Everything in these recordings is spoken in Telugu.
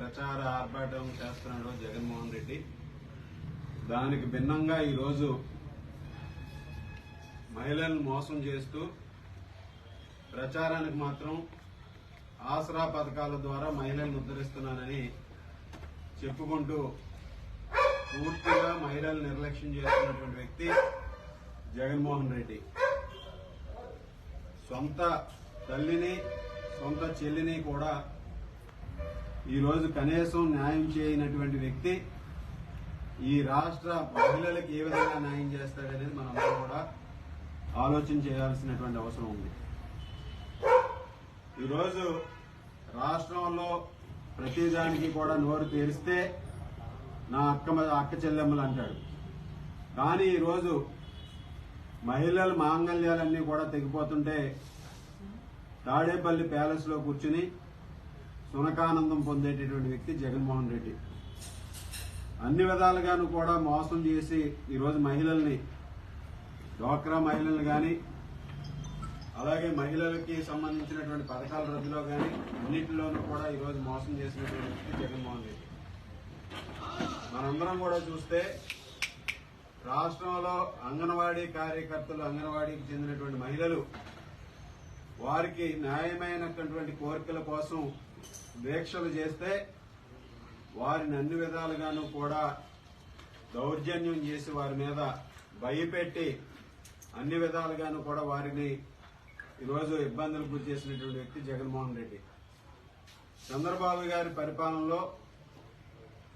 ప్రచార ఆర్భాటం చేస్తున్నాడు జగన్మోహన్ రెడ్డి. దానికి భిన్నంగా ఈరోజు మహిళలను మోసం చేస్తూ ప్రచారానికి మాత్రం ఆసరా పథకాల ద్వారా మహిళలను ఉద్ధరిస్తున్నానని చెప్పుకుంటూ పూర్తిగా మహిళలను నిర్లక్ష్యం చేస్తున్నటువంటి వ్యక్తి జగన్మోహన్ రెడ్డి. సొంత తల్లిని సొంత చెల్లిని కూడా ఈరోజు కనీసం న్యాయం చేయనటువంటి వ్యక్తి ఈ రాష్ట్ర మహిళలకు ఏ విధంగా న్యాయం చేస్తాడనేది మనందరం కూడా ఆలోచన చేయాల్సినటువంటి అవసరం ఉంది. ఈరోజు రాష్ట్రంలో ప్రతిదానికి కూడా నోరు తెరిస్తే నా అక్క చెల్లెమ్మలు అంటాడు. కానీ ఈరోజు మహిళల మాంగళ్యాలన్నీ కూడా తెగిపోతుంటే తాడేపల్లి ప్యాలెస్ లో కూర్చుని సునకానందం పొందేటటువంటి వ్యక్తి జగన్మోహన్ రెడ్డి. అన్ని విధాలుగాను కూడా మోసం చేసి ఈరోజు మహిళల్ని, డ్వాక్రా మహిళలను కానీ, అలాగే మహిళలకి సంబంధించినటువంటి పథకాల రద్దులో కానీ అన్నింటిలోనూ కూడా ఈరోజు మోసం చేసినటువంటి వ్యక్తి జగన్మోహన్ రెడ్డి. మనందరం కూడా చూస్తే రాష్ట్రంలో అంగన్వాడీ కార్యకర్తలు, అంగన్వాడీకి చెందినటువంటి మహిళలు వారికి న్యాయమైనటువంటి కోరికల కోసం దీక్షలు చేస్తే వారిని అన్ని విధాలుగాను కూడా దౌర్జన్యం చేసి వారి మీద భయపెట్టి అన్ని విధాలుగాను కూడా వారిని ఈరోజు ఇబ్బందులకు గురి చేసినటువంటి వ్యక్తి జగన్మోహన్ రెడ్డి. చంద్రబాబు గారి పరిపాలనలో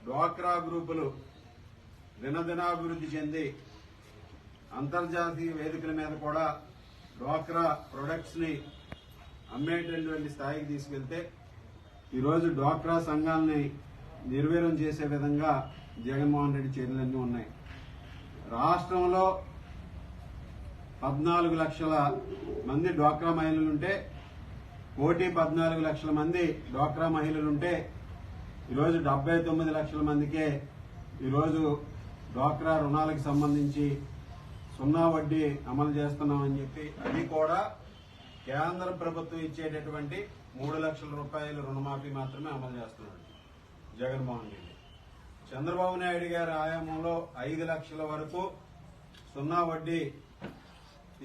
డ్వాక్రా గ్రూపులు దినదినాభివృద్ధి చెంది అంతర్జాతీయ వేదికల మీద కూడా డ్వాక్రా ప్రొడక్ట్స్ ని అమ్మేటటువంటి స్థాయికి తీసుకెళ్తే ఈరోజు డ్వాక్రా సంఘాలని నిర్వీర్యం చేసే విధంగా జగన్మోహన్ రెడ్డి చర్యలన్నీ ఉన్నాయి. రాష్ట్రంలో 14 లక్షల మంది డ్వాక్రా మహిళలుంటే 1,14 లక్షల మంది డ్వాక్రా మహిళలుంటే ఈరోజు 79 లక్షల మందికే ఈరోజు డ్వాక్రా రుణాలకు సంబంధించి 0 వడ్డీ అమలు చేస్తున్నామని చెప్పి, అది కూడా కేంద్ర ప్రభుత్వం ఇచ్చేటటువంటి 3 లక్షల రూపాయల రుణమాఫీ మాత్రమే అమలు చేస్తున్నాడు జగన్మోహన్ రెడ్డి. చంద్రబాబు నాయుడు గారి ఆయామంలో 5 లక్షల వరకు 0 వడ్డీ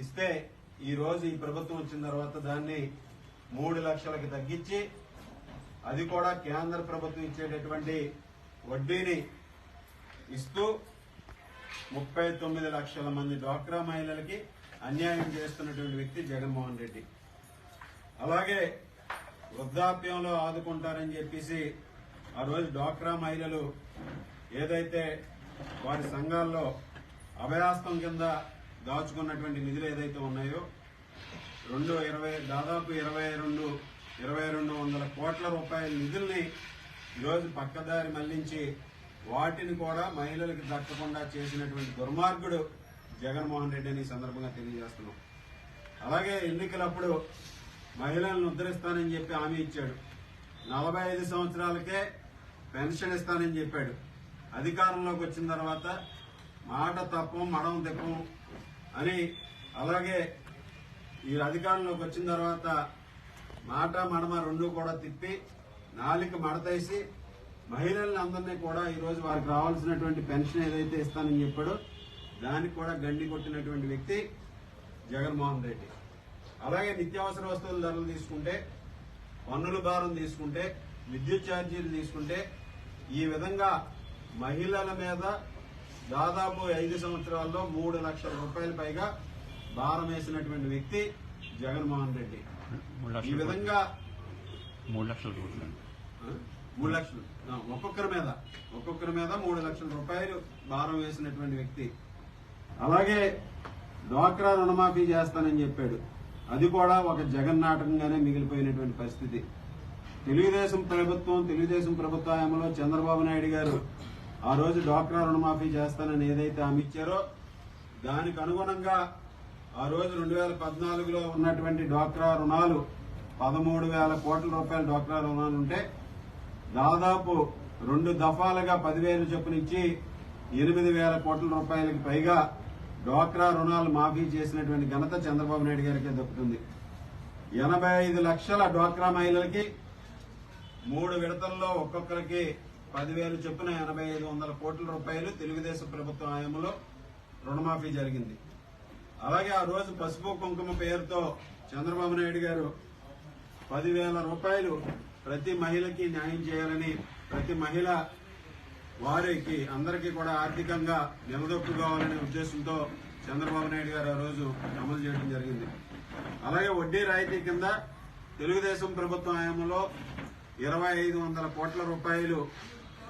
ఇస్తే ఈ రోజు ఈ ప్రభుత్వం వచ్చిన తర్వాత దాన్ని 3 లక్షలకి తగ్గించి, అది కూడా కేంద్ర ప్రభుత్వం ఇచ్చేటటువంటి వడ్డీని ఇస్తూ 39 లక్షల మంది డ్వాక్రా మహిళలకి అన్యాయం చేస్తున్నటువంటి వ్యక్తి జగన్మోహన్ రెడ్డి. అలాగే వృద్ధాప్యంలో ఆదుకుంటారని చెప్పేసి ఆ రోజు డ్వాక్రా మహిళలు ఏదైతే వారి సంఘాల్లో అభయాస్తం కింద దాచుకున్నటువంటి నిధులు ఏదైతే ఉన్నాయో దాదాపు 2200 కోట్ల రూపాయల నిధుల్ని ఈరోజు పక్కదారి మళ్లించి వాటిని కూడా మహిళలకు దక్కకుండా చేసినటువంటి దుర్మార్గుడు జగన్మోహన్ రెడ్డి అని సందర్భంగా తెలియజేస్తున్నాం. అలాగే ఎన్నికలప్పుడు మహిళలను ఉద్ధరిస్తానని చెప్పి హామీ ఇచ్చాడు. 45 సంవత్సరాలకే పెన్షన్ ఇస్తానని చెప్పాడు. అధికారంలోకి వచ్చిన తర్వాత మాట తప్పం మడం తెప్పం అని, అలాగే ఈ అధికారంలోకి వచ్చిన తర్వాత మాట మడమ రెండు కూడా తిప్పి నాలిక మడతేసి మహిళలను అందరినీ కూడా ఈరోజు వారికి రావాల్సినటువంటి పెన్షన్ ఏదైతే ఇస్తానని చెప్పాడో దానికి కూడా గండి కొట్టినటువంటి వ్యక్తి జగన్మోహన్ రెడ్డి. అలాగే నిత్యావసర వస్తువుల ధరలు తీసుకుంటే, పన్నుల భారం తీసుకుంటే, విద్యుత్ ఛార్జీలు తీసుకుంటే, ఈ విధంగా మహిళల మీద దాదాపు 5 సంవత్సరాల్లో 3 లక్షల రూపాయల పైగా భారం వేసినటువంటి వ్యక్తి జగన్మోహన్ రెడ్డి. ఈ విధంగా 3 లక్షలు ఒక్కొక్కరి మీద 3 లక్షల రూపాయలు భారం వేసినటువంటి వ్యక్తి. అలాగే డ్వాక్రా రుణమాఫీ చేస్తానని చెప్పాడు. అది కూడా ఒక జగన్నాటకంగానే మిగిలిపోయినటువంటి పరిస్థితి. తెలుగుదేశం ప్రభుత్వ హయాంలో చంద్రబాబు నాయుడు గారు ఆ రోజు డ్వాక్రా రుణమాఫీ చేస్తానని ఏదైతే హామీ ఇచ్చారో దానికి అనుగుణంగా ఆ రోజు 2014లో ఉన్నటువంటి డ్వాక్రా రుణాలు 13,000 కోట్ల రూపాయల డ్వాక్రా రుణాలు ఉంటే దాదాపు 2 దఫాలుగా 10,000 చొప్పునిచ్చి 8,000 కోట్ల రూపాయలకి పైగా డ్వాక్రా రుణాలు మాఫీ చేసినటువంటి ఘనత చంద్రబాబు నాయుడు గారికి దక్కుతుంది. 85 లక్షల డ్వాక్రా మహిళలకి 3 విడతల్లో ఒక్కొక్కరికి 10,000 చొప్పున 8,500 కోట్ల రూపాయలు తెలుగుదేశం ప్రభుత్వం హయాంలో రుణమాఫీ జరిగింది. అలాగే ఆ రోజు పసుపు కుంకుమ పేరుతో చంద్రబాబు నాయుడు గారు 10,000 రూపాయలు ప్రతి మహిళకి న్యాయం చేయాలని, ప్రతి మహిళ వారికి అందరికీ కూడా ఆర్థికంగా నిలదొక్కుకోవాలనే ఉద్దేశంతో చంద్రబాబు నాయుడు గారు ఆ రోజు అమలు చేయడం జరిగింది. అలాగే వడ్డీ రాయితీ కింద తెలుగుదేశం ప్రభుత్వం హయాంలో 2,500 కోట్ల రూపాయలు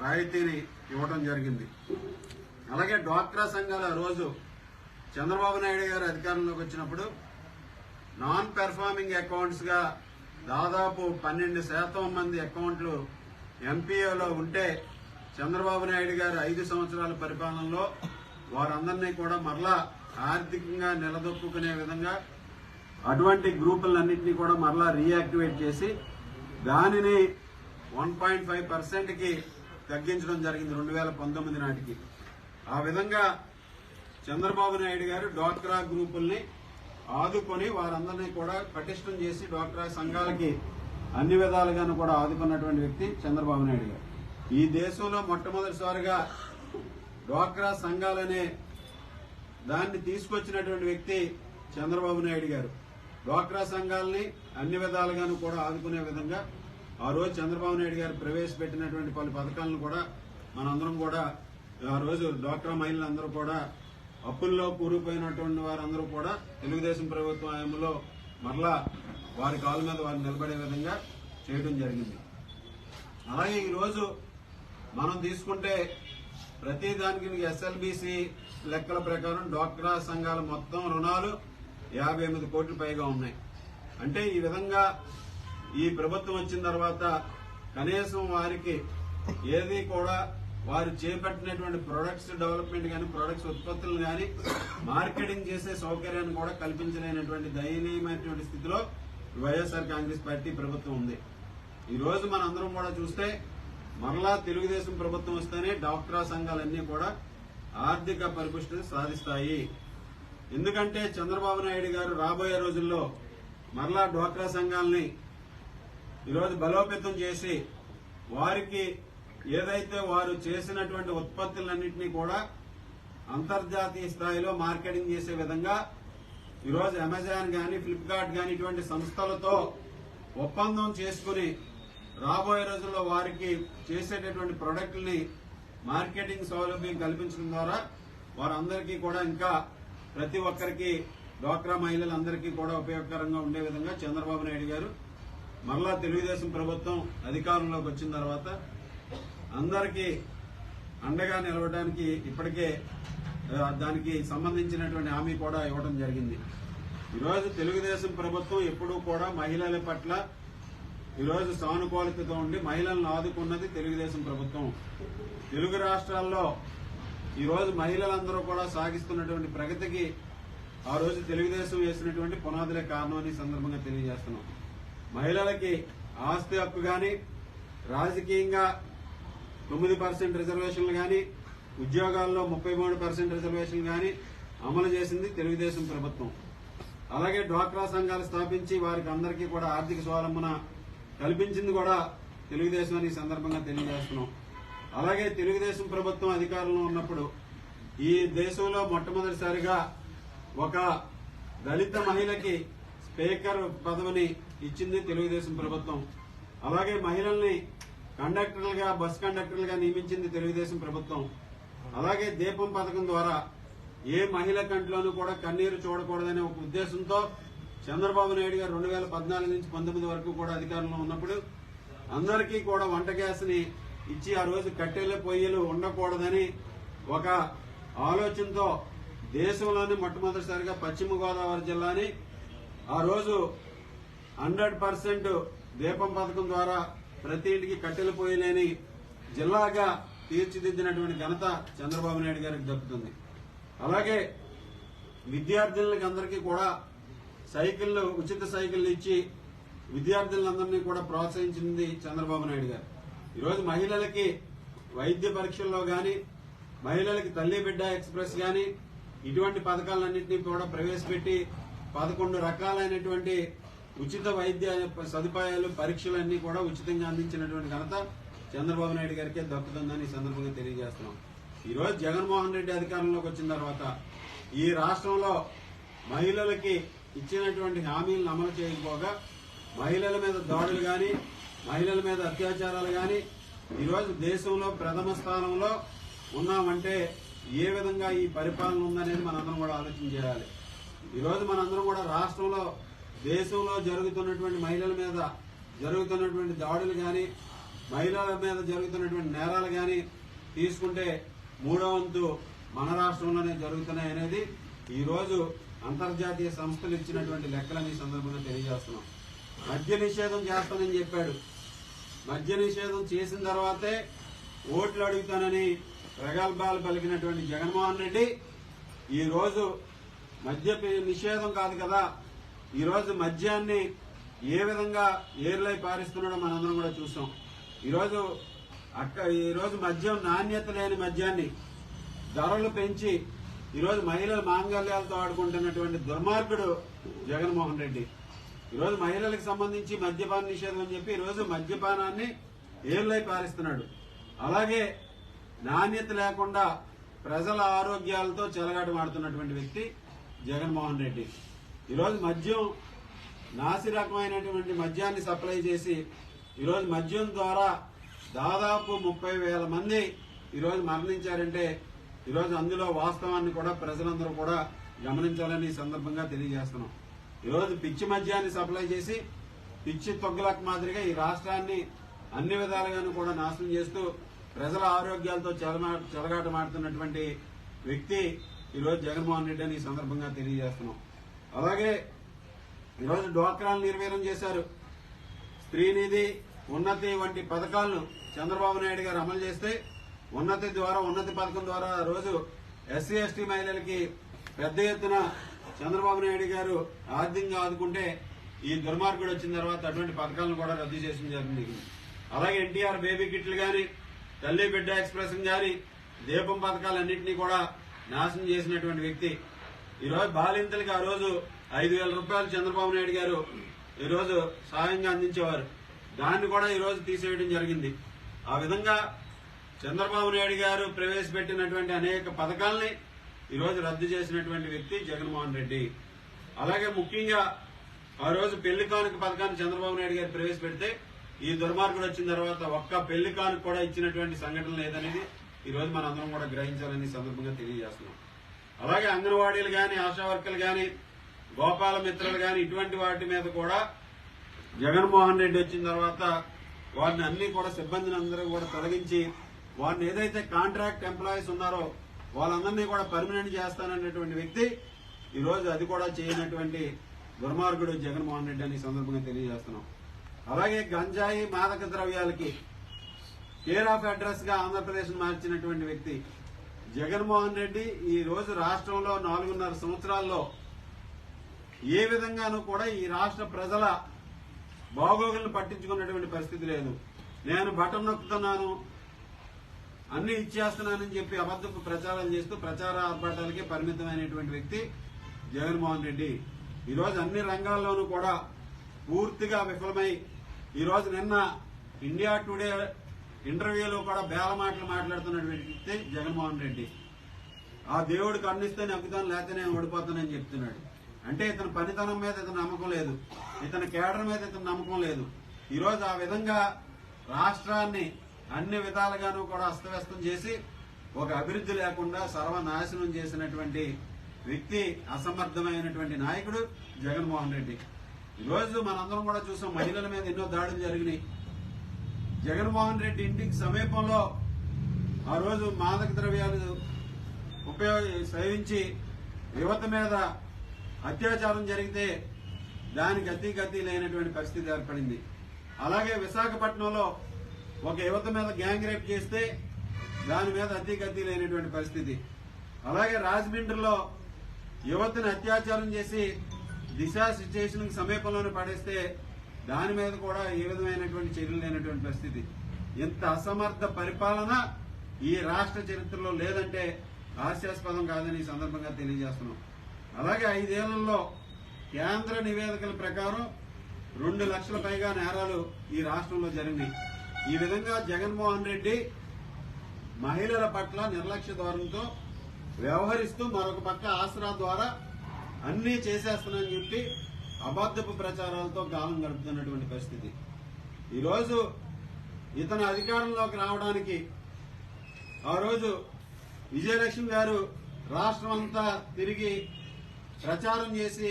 రాయితీని ఇవ్వడం జరిగింది. అలాగే డ్వాక్రా సంఘాలు ఆ రోజు చంద్రబాబు నాయుడు గారు అధికారంలోకి వచ్చినప్పుడు నాన్ పెర్ఫార్మింగ్ అకౌంట్స్ గా దాదాపు 12% మంది అకౌంట్లు ఎంపీఓలో ఉంటే చంద్రబాబు నాయుడు గారు 5 సంవత్సరాల పరిపాలనలో వారందరినీ కూడా మరలా ఆర్థికంగా నిలదొక్కునే విధంగా అటువంటి గ్రూపులన్నింటినీ కూడా మరలా రీయాక్టివేట్ చేసి దానిని 1.5% కి తగ్గించడం జరిగింది 2019 నాటికి. ఆ విధంగా చంద్రబాబు నాయుడు గారు డ్వాక్రా గ్రూపుల్ని ఆదుకొని వారందరినీ కూడా పటిష్టం చేసి డ్వాక్రా సంఘాలకి అన్ని విధాలుగాను కూడా ఆదుకున్నటువంటి వ్యక్తి చంద్రబాబు నాయుడు గారు. ఈ దేశంలో మొట్టమొదటిసారిగా డ్వాక్రా సంఘాలనే దాన్ని తీసుకొచ్చినటువంటి వ్యక్తి చంద్రబాబు నాయుడు గారు. డ్వాక్రా సంఘాలని అన్ని విధాలుగాను కూడా ఆదుకునే విధంగా ఆ రోజు చంద్రబాబు నాయుడు గారు ప్రవేశపెట్టినటువంటి పలు పథకాలను కూడా మనందరం కూడా ఆ రోజు డ్వాక్రా మహిళలందరూ కూడా అప్పుల్లో కూరుకుపోయినటువంటి వారందరూ కూడా తెలుగుదేశం ప్రభుత్వం హయాంలో మరలా వారి కాళ్ళ మీద వారు నిలబడే విధంగా చేయడం జరిగింది. అలాగే ఈరోజు మనం తీసుకుంటే ప్రతి దానికి ఎస్ఎల్బిసి లెక్కల ప్రకారం డ్వాక్రా సంఘాల మొత్తం రుణాలు 58 కోట్ల పైగా ఉన్నాయి. అంటే ఈ విధంగా ఈ ప్రభుత్వం వచ్చిన తర్వాత కనీసం వారికి ఏది కూడా వారు చేపట్టినటువంటి ప్రొడక్ట్స్ డెవలప్మెంట్ కానీ ప్రొడక్ట్స్ ఉత్పత్తులు కానీ మార్కెటింగ్ చేసే సౌకర్యాన్ని కూడా కల్పించలేనటువంటి దయనీయమైనటువంటి స్థితిలో వైఎస్ఆర్ కాంగ్రెస్ పార్టీ ప్రభుత్వం ఉంది. ఈ రోజు మనందరం కూడా చూస్తే మరలా తెలుగుదేశం ప్రభుత్వం వస్తేనే డ్వాక్రా సంఘాలన్నీ కూడా ఆర్థిక పరిపుష్టిని సాధిస్తాయి. ఎందుకంటే చంద్రబాబు నాయుడు గారు రాబోయే రోజుల్లో మరలా డ్వాక్రా సంఘాలని ఈరోజు బలోపేతం చేసి వారికి ఏదైతే వారు చేసినటువంటి ఉత్పత్తులన్నింటినీ కూడా అంతర్జాతీయ స్థాయిలో మార్కెటింగ్ చేసే విధంగా ఈరోజు అమెజాన్ గాని ఫ్లిప్కార్ట్ గాని ఇటువంటి సంస్థలతో ఒప్పందం చేసుకుని రాబోయే రోజుల్లో వారికి చేసేటటువంటి ప్రొడక్టుల్ని మార్కెటింగ్ సౌలభ్యం కల్పించడం ద్వారా వారందరికీ కూడా ఇంకా ప్రతి ఒక్కరికి డ్వాక్రా మహిళలందరికీ కూడా ఉపయోగకరంగా ఉండే విధంగా చంద్రబాబు నాయుడు గారు మరలా తెలుగుదేశం ప్రభుత్వం అధికారంలోకి వచ్చిన తర్వాత అందరికీ అండగా నిలవడానికి ఇప్పటికే దానికి సంబంధించినటువంటి హామీ కూడా ఇవ్వడం జరిగింది. ఈరోజు తెలుగుదేశం ప్రభుత్వం ఎప్పుడూ కూడా మహిళల పట్ల ఈరోజు సానుకూలతతో ఉండి మహిళలను ఆదుకున్నది తెలుగుదేశం ప్రభుత్వం. తెలుగు రాష్ట్రాల్లో ఈరోజు మహిళలందరూ కూడా సాగిస్తున్నటువంటి ప్రగతికి ఆ రోజు తెలుగుదేశం వేసినటువంటి పునాదులే కారణమని సందర్భంగా తెలియజేస్తున్నాం. మహిళలకి ఆస్తి హక్కు గాని, రాజకీయంగా 9% రిజర్వేషన్లు గాని, ఉద్యోగాల్లో 33% రిజర్వేషన్లు గాని అమలు చేసింది తెలుగుదేశం ప్రభుత్వం. అలాగే డ్వాక్రా సంఘాలు స్థాపించి వారికి అందరికీ కూడా ఆర్థిక స్వావలంబన కల్పించింది కూడా తెలుగుదేశం అని సందర్భంగా తెలియజేస్తున్నాం. అలాగే తెలుగుదేశం ప్రభుత్వం అధికారంలో ఉన్నప్పుడు ఈ దేశంలో మొట్టమొదటిసారిగా ఒక దళిత మహిళకి స్పీకర్ పదవిని ఇచ్చింది తెలుగుదేశం ప్రభుత్వం. అలాగే మహిళల్ని కండక్టర్లుగా, బస్ కండక్టర్లుగా నియమించింది తెలుగుదేశం ప్రభుత్వం. అలాగే దీపం పథకం ద్వారా ఏ మహిళ కంట్లోనూ కూడా కన్నీరు చూడకూడదనే ఒక ఉద్దేశంతో చంద్రబాబు నాయుడు గారు 2014 నుంచి 19 వరకు కూడా అధికారంలో ఉన్నప్పుడు అందరికీ కూడా వంట గ్యాస్ ని ఇచ్చి ఆ రోజు కట్టెల పొయ్యిలు ఉండకూడదని ఒక ఆలోచనతో దేశంలోనే మొట్టమొదటిసారిగా పశ్చిమ గోదావరి జిల్లాని ఆ రోజు 100% దీపం పథకం ద్వారా ప్రతి ఇంటికి కట్టెల పొయ్యి లేని జిల్లాగా తీర్చిదిద్దినటువంటి ఘనత చంద్రబాబు నాయుడు గారికి దక్కుతుంది. అలాగే విద్యార్థులకి అందరికీ కూడా సైకిళ్లు, ఉచిత సైకిళ్లు ఇచ్చి విద్యార్థులందరినీ కూడా ప్రోత్సహించింది చంద్రబాబు నాయుడు గారు. ఈరోజు మహిళలకి వైద్య పరీక్షల్లో గాని, మహిళలకి తల్లి బిడ్డ ఎక్స్ప్రెస్ గాని ఇటువంటి పథకాలన్నింటినీ కూడా ప్రవేశపెట్టి 11 రకాలైనటువంటి ఉచిత వైద్య సదుపాయాలు పరీక్షలన్నీ కూడా ఉచితంగా అందించినటువంటి ఘనత చంద్రబాబు నాయుడు గారికే దక్కుతుందని ఈ సందర్భంగా తెలియజేస్తున్నాం. ఈరోజు జగన్మోహన్ రెడ్డి అధికారంలోకి వచ్చిన తర్వాత ఈ రాష్ట్రంలో మహిళలకి ఇచ్చినటువంటి హామీలను అమలు చేయకపోగా మహిళల మీద దాడులు గాని, మహిళల మీద అత్యాచారాలు గాని ఈరోజు దేశంలో ప్రథమ స్థానంలో ఉన్నామంటే ఏ విధంగా ఈ పరిపాలన ఉందనేది మనందరం కూడా ఆలోచన చేయాలి. ఈరోజు మనందరం కూడా రాష్ట్రంలో, దేశంలో జరుగుతున్నటువంటి మహిళల మీద జరుగుతున్నటువంటి దాడులు గాని, మహిళల మీద జరుగుతున్నటువంటి నేరాలు గాని తీసుకుంటే 3వ వంతు మన రాష్ట్రంలోనే జరుగుతున్నాయి అనేది ఈరోజు అంతర్జాతీయ సంస్థలు ఇచ్చినటువంటి లెక్కలని ఈ సందర్భంగా తెలియజేస్తున్నాం. మద్య నిషేధం చేస్తానని చెప్పాడు. మద్య నిషేధం చేసిన తర్వాతే ఓట్లు అడుగుతానని ప్రగల్భాలు పలికినటువంటి జగన్మోహన్ రెడ్డి ఈరోజు మద్య నిషేధం కాదు కదా, ఈరోజు మద్యాన్ని ఏ విధంగా ఏర్లై పారిస్తున్నాడో మనందరం కూడా చూసాం. ఈరోజు మద్యం నాణ్యత లేని మద్యాన్ని ధరలు పెంచి ఈరోజు మహిళల మాంగళ్యాలతో ఆడుకుంటున్నటువంటి దుర్మార్గుడు జగన్మోహన్ రెడ్డి. ఈరోజు మహిళలకు సంబంధించి మద్యపాన నిషేధం అని చెప్పి ఈరోజు మద్యపానాన్ని ఏర్లై పారిస్తున్నాడు. అలాగే నాణ్యత లేకుండా ప్రజల ఆరోగ్యాలతో చెలగాటమాడుతున్నటువంటి వ్యక్తి జగన్మోహన్ రెడ్డి. ఈరోజు మద్యం నాసి రకమైనటువంటి మద్యాన్ని సప్లై చేసి ఈరోజు మద్యం ద్వారా దాదాపు 30,000 మంది ఈరోజు మరణించారంటే ఈరోజు అందులో వాస్తవాన్ని కూడా ప్రజలందరూ కూడా గమనించాలని ఈ సందర్భంగా తెలియజేస్తున్నాం. ఈరోజు పిచ్చి మద్యాన్ని సప్లై చేసి పిచ్చి తొగ్గులకు మాదిరిగా ఈ రాష్ట్రాన్ని అన్ని విధాలుగాను కూడా నాశనం చేస్తూ ప్రజల ఆరోగ్యాలతో చెలగాటమాడుతున్నటువంటి వ్యక్తి ఈరోజు జగన్మోహన్ రెడ్డి అని ఈ సందర్భంగా తెలియజేస్తున్నాం. అలాగే ఈరోజు డ్వాక్రాలను నిర్వీర్యం చేశారు. స్త్రీనిధి, ఉన్నతి వంటి పథకాలను చంద్రబాబు నాయుడు గారు అమలు చేస్తే ఉన్నతి పథకం ద్వారా రోజు ఎస్సీ ఎస్టీ మహిళలకి పెద్ద ఎత్తున చంద్రబాబు నాయుడు గారు ఆర్థికంగా ఆదుకుంటే ఈ దుర్మార్గుడు వచ్చిన తర్వాత అటువంటి పథకాలను కూడా రద్దు చేయడం జరిగింది. అలాగే ఎన్టీఆర్ బేబీ కిట్లు గాని, తల్లి బిడ్డ ఎక్స్ప్రెస్ గాని, దీపం పథకాలన్నింటినీ కూడా నాశనం చేసినటువంటి వ్యక్తి. ఈరోజు బాలింతలకి ఆ రోజు 5,000 రూపాయలు చంద్రబాబు నాయుడు గారు ఈరోజు సాయంగా అందించేవారు. దాన్ని కూడా ఈరోజు తీసేయడం జరిగింది. ఆ విధంగా చంద్రబాబు నాయుడు గారు ప్రవేశపెట్టినటువంటి అనేక పథకాలని ఈరోజు రద్దు చేసినటువంటి వ్యక్తి జగన్మోహన్ రెడ్డి. అలాగే ముఖ్యంగా ఆ రోజు పెళ్లి కానుక పథకాన్ని చంద్రబాబు నాయుడు గారు ప్రవేశపెడితే ఈ దుర్మార్గుడు వచ్చిన తర్వాత ఒక్క పెళ్లి కానుక కూడా ఇచ్చినటువంటి సంఘటన లేదనేది ఈరోజు మనందరం కూడా గ్రహించాలని సందర్భంగా తెలియజేస్తున్నాం. అలాగే అంగన్వాడీలు గాని, ఆశా వర్కర్లు గాని, గోపాల మిత్రులు గాని ఇటువంటి వాటి మీద కూడా జగన్మోహన్ రెడ్డి వచ్చిన తర్వాత వారిని అన్ని కూడా సిబ్బందిని అందరూ కూడా తొలగించి వారిని ఏదైతే కాంట్రాక్ట్ ఎంప్లాయీస్ ఉన్నారో వాళ్ళందరినీ కూడా పర్మనెంట్ చేస్తానన్నటువంటి వ్యక్తి ఈరోజు అది కూడా చేయనటువంటి దుర్మార్గుడు జగన్మోహన్ రెడ్డి అని సందర్భంగా తెలియజేస్తున్నాం. అలాగే గంజాయి, మాదక ద్రవ్యాలకి కేర్ ఆఫ్ అడ్రస్ గా ఆంధ్రప్రదేశ్ మార్చినటువంటి వ్యక్తి జగన్మోహన్ రెడ్డి. ఈ రోజు రాష్ట్రంలో 4.5 సంవత్సరాల్లో ఏ విధంగానూ కూడా ఈ రాష్ట్ర ప్రజల బాగోగులను పట్టించుకున్నటువంటి పరిస్థితి లేదు. నేను బటన్ నొక్కుతున్నాను, అన్ని ఇచ్చేస్తున్నానని చెప్పి అబద్ధపు ప్రచారాలు చేస్తూ ప్రచార ఆర్భాటాలకే పరిమితమైనటువంటి వ్యక్తి జగన్మోహన్ రెడ్డి. ఈరోజు అన్ని రంగాల్లోనూ కూడా పూర్తిగా విఫలమై ఈరోజు నిన్న ఇండియా టుడే ఇంటర్వ్యూలో కూడా బేల మాటలు మాట్లాడుతున్నటువంటి వ్యక్తి జగన్మోహన్ రెడ్డి. ఆ దేవుడు కన్నిస్తే నక్కుతాను, లేకపోతే నేను ఓడిపోతానని చెప్తున్నాడు. అంటే ఇతని పనితనం మీద ఇతని నమ్మకం లేదు, ఇతని కేడర్ మీద ఇతని నమ్మకం లేదు. ఈరోజు ఆ విధంగా రాష్ట్రాన్ని అన్ని విధాలుగానూ కూడా అస్తవ్యస్తం చేసి ఒక అభివృద్ధి లేకుండా సర్వనాశనం చేసినటువంటి వ్యక్తి, అసమర్థమైనటువంటి నాయకుడు జగన్మోహన్ రెడ్డి. ఈరోజు మనందరం కూడా చూసాం, మహిళల మీద ఎన్నో దాడులు జరిగినాయి. జగన్మోహన్ రెడ్డి ఇంటికి సమీపంలో ఆ రోజు మాదక ద్రవ్యాలు సేవించి యువత మీద అత్యాచారం జరిగితే దానికి గతి లేనటువంటి పరిస్థితి ఏర్పడింది. అలాగే విశాఖపట్నంలో ఒక యువత మీద గ్యాంగ్ రేప్ చేస్తే దాని మీద గతి లేనటువంటి పరిస్థితి. అలాగే రాజమండ్రిలో యువతను అత్యాచారం చేసి దిశ సిచ్యుయేషన్ సమీపంలోనే పడేస్తే దాని మీద కూడా ఏ విధమైనటువంటి చర్యలు లేనటువంటి పరిస్థితి. ఇంత అసమర్థ పరిపాలన ఈ రాష్ట్ర చరిత్రలో లేదంటే హాస్యాస్పదం కాదని ఈ సందర్భంగా తెలియజేస్తున్నాం. అలాగే 5 ఏళ్లలో కేంద్ర నివేదికల ప్రకారం 2 లక్షల పైగా నేరాలు ఈ రాష్ట్రంలో జరిగినాయి. ఈ విధంగా జగన్మోహన్ రెడ్డి మహిళల పట్ల నిర్లక్ష్య ధోరణితో వ్యవహరిస్తూ మరొక పక్క ఆసరా ద్వారా అన్నీ చేసేస్తున్నానని చెప్పి అబద్ధపు ప్రచారాలతో కాలం గడుపుతున్నటువంటి పరిస్థితి. ఈరోజు ఇతను అధికారంలోకి రావడానికి ఆ రోజు విజయలక్ష్మి గారు రాష్ట్రం అంతా తిరిగి ప్రచారం చేసి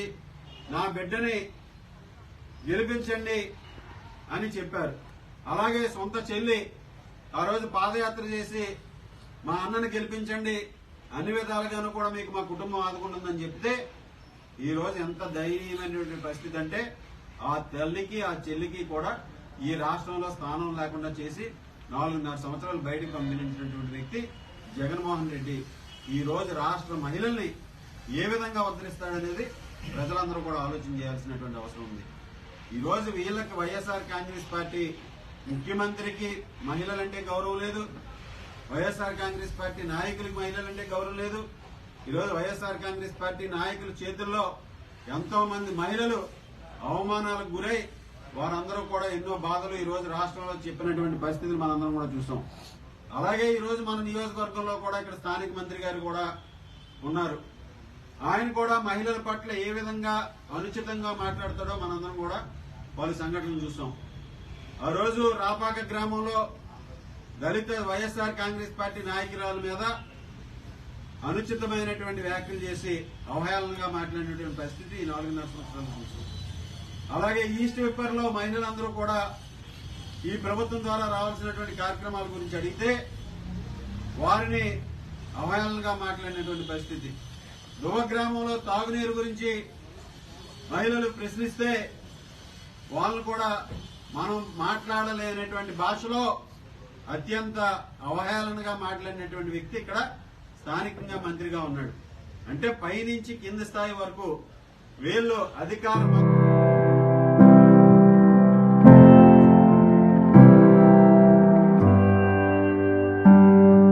నా బిడ్డని గెలిపించండి అని చెప్పారు. అలాగే సొంత చెల్లి ఆ రోజు పాదయాత్ర చేసి మా అన్నని గెలిపించండి, అన్ని విధాలుగాను కూడా మీకు మా కుటుంబం ఆదుకుంటుందని చెప్తే ఈ రోజు ఎంత దయనీయమైనటువంటి పరిస్థితి అంటే ఆ తల్లికి ఆ చెల్లికి కూడా ఈ రాష్ట్రంలో స్థానం లేకుండా చేసి 4.5 సంవత్సరాలు బయటకు పంపించినటువంటి వ్యక్తి జగన్మోహన్ రెడ్డి ఈ రోజు రాష్ట్ర మహిళల్ని ఏ విధంగా ఉద్ధరిస్తాడనేది ప్రజలందరూ కూడా ఆలోచన చేయాల్సినటువంటి అవసరం ఉంది. ఈ రోజు వీళ్ళకి వైఎస్ఆర్ కాంగ్రెస్ పార్టీ ముఖ్యమంత్రికి మహిళలంటే గౌరవం లేదు, వైఎస్ఆర్ కాంగ్రెస్ పార్టీ నాయకులకు మహిళలంటే గౌరవం లేదు. ఈరోజు వైఎస్ఆర్ కాంగ్రెస్ పార్టీ నాయకుల చేతుల్లో ఎంతో మంది మహిళలు అవమానాలకు గురై వారందరూ కూడా ఎన్నో బాధలు ఈ రోజు రాష్ట్రంలో చెప్పినటువంటి పరిస్థితులు మనందరం కూడా చూస్తాం. అలాగే ఈ రోజు మన నియోజకవర్గంలో కూడా ఇక్కడ స్థానిక మంత్రి గారు కూడా ఉన్నారు. ఆయన కూడా మహిళల పట్ల ఏ విధంగా అనుచితంగా మాట్లాడతాడో మనందరం కూడా పలు సంఘటనలు చూస్తాం. ఆ రోజు రాపాక గ్రామంలో దళిత వైఎస్ఆర్ కాంగ్రెస్ పార్టీ నాయకురాల మీద అనుచితమైనటువంటి వ్యాఖ్యలు చేసి అవహేళనగా మాట్లాడినటువంటి పరిస్థితి ఈ 4.5 సంవత్సరాలు చూసాం. అలాగే ఈస్ట్ విప్పర్ లో మహిళలందరూ కూడా ఈ ప్రభుత్వం ద్వారా రావాల్సినటువంటి కార్యక్రమాల గురించి అడిగితే వారిని అవహేళనగా మాట్లాడినటువంటి పరిస్థితి. దువ్వ గ్రామంలో తాగునీరు గురించి మహిళలు ప్రశ్నిస్తే వాళ్ళు కూడా మనం మాట్లాడలేనటువంటి భాషలో అత్యంత అవహేళనగా మాట్లాడినటువంటి వ్యక్తి ఇక్కడ స్థానికంగా మంత్రిగా ఉన్నాడు. అంటే పైనుంచి కింది స్థాయి వరకు వీళ్ళు అధికారం